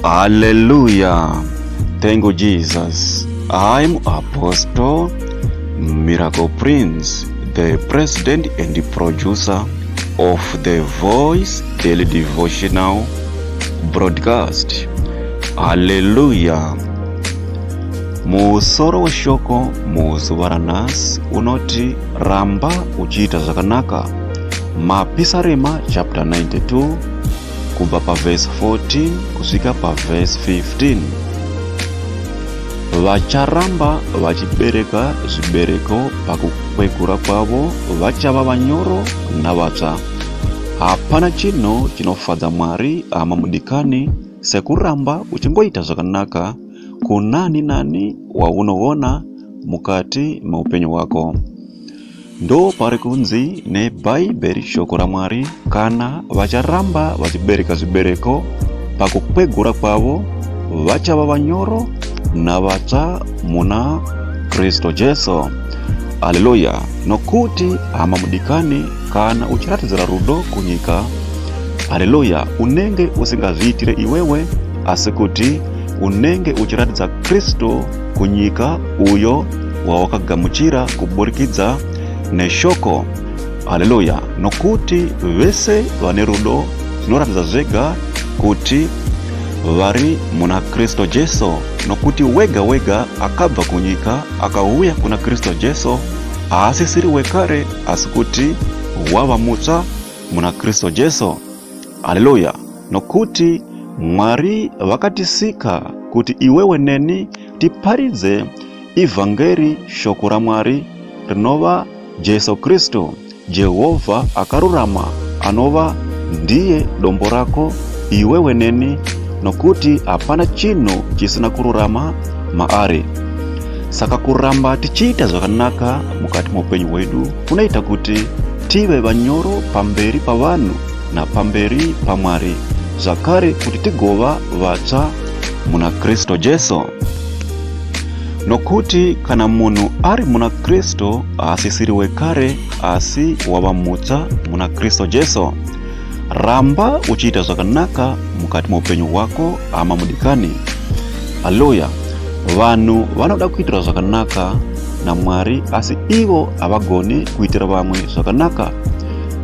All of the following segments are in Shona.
Hallelujah. Thank you, Jesus. I'm Apostle Miracle Prince, the president and the producer of the Voice Daily Devotional broadcast. Hallelujah. Musoro weshoko muzuvaranas unoti ramba uchita zvakanaka. Mapisarema chapter 92 kubva pa verse 14 kusvika pa verse 15. Vacharamba vachibereka zvibereko pakukwegura kwavo vachava vanyoro navatsva. Hapana chinhu chinofadza Mwari hama mudikani sekuramba uchingoita zvakanaka kunani nani waunoona mukati meupenyu hwako. Ndo pari kunzi nebhaibheri shoko raMwari, kana vacharamba vachibereka zvibereko pakukwegura kwavo vachava vanyoro navatsva muna Kristu Jesu. Haleluya. Nokuti hama mudikani kana uchiratidzira rudo kunyika, haleluya, unenge usingazviitire iwewe asi kuti unenge uchiratidza Kristu kunyika uyo wawakagamuchira kuburikidza neshoko. Haleluya. Nokuti vese vane rudo zvinoratidza zvega kuti vari muna Kristu Jesu. Nokuti wega wega akabva kunyika akauya kuna Kristu Jesu haasisiri wekare asi kuti wava mutsva muna Kristu Jesu. Haleluya. Nokuti Mwari vakatisika kuti iwewe neni tiparidze ivhangeri, shoko raMwari rinova Jesu Kristu, Jehovha akarurama, anova ndiye dombo rako iwewe neni, nokuti hapana chinhu chisina kururama maari. Saka kuramba tichiita zvakanaka mukati muupenyu hwedu kunoita kuti tive vanyoro pamberi pavanhu napamberi paMwari, zvakare kuti tigova vatsva muna Kristu Jesu. Nokuti kana munhu ari muna Kristu haasisiri wekare asi wava mutsva muna Kristu Jesu. Ramba uchiita zvakanaka mukati muupenyu hwako hama mudikani. Haleluya. Vanhu vanoda kuitira zvakanaka naMwari asi ivo havagoni kuitira vamwe zvakanaka.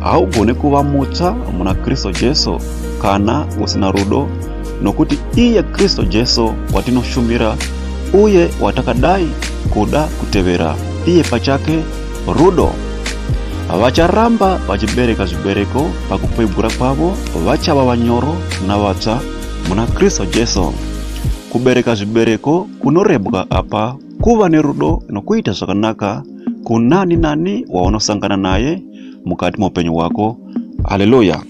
Haugoni kuva mutsva muna Kristu Jesu kana usina rudo, nokuti iye Kristu Jesu watinoshumira uye watakadai kuda kutevera iye pachake rudo. Vacharamba vachibereka zvibereko pakukwegura kwavo vachava vanyoro navatsva muna Kristu Jesu. Kubereka zvibereko kunorebwa apa kuva nerudo nokuita zvakanaka kunani nani waunosangana naye mukati muupenyu hwako. Haleluya.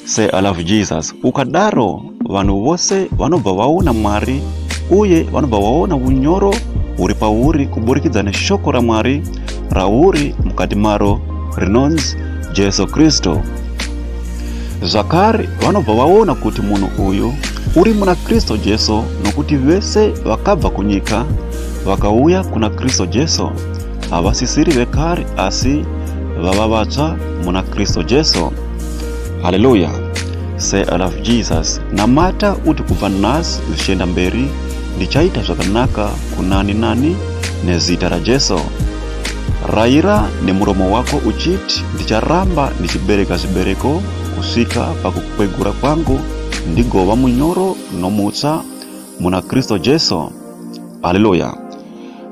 Say I love Jesus. Ukadaro vanhu vose vanobva vaona Mwari uye vanobva vaona unyoro huri pauri kuburikidza neshoko raMwari rauri mukati maro rinonzi Jesu Kristu. Zvakare vanobva vaona kuti munhu uyu uri muna Kristu Jesu, nokuti vese vakabva kunyika vakauya kuna Kristu Jesu havasisiri vekare asi vava vatsva muna Kristu Jesu. Haleluya. Say I love Jesus. Namata uti kubva nhasi zvichienda mberi ndichaita zvakanaka kunani nani nezita raJesu. Rayira nemuromo wako uchiti ndicharamba ndichibereka zvibereko kusvika pakukwegura kwangu ndigova munyoro nomutsva muna Kristu Jesu. Haleluya.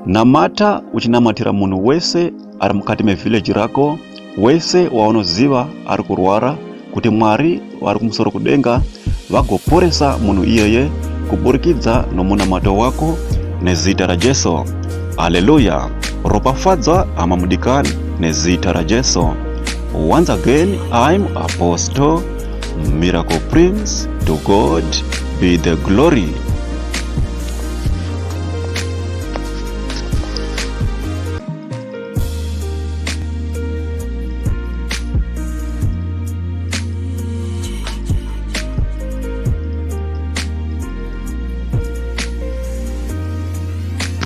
Namata uchinamatira munhu wese ari mukati mevhileji rako, wese waunoziva ari kurwara, kuti Mwari vari kumusoro kudenga vagoporesa munhu iyeye kuburikidza nomunamato wako nezita raJesu. Haleluya. Ropafadzwa hama mudikani nezita raJesu. Once again, I'm Apostle Miracle Prince. To God be the glory.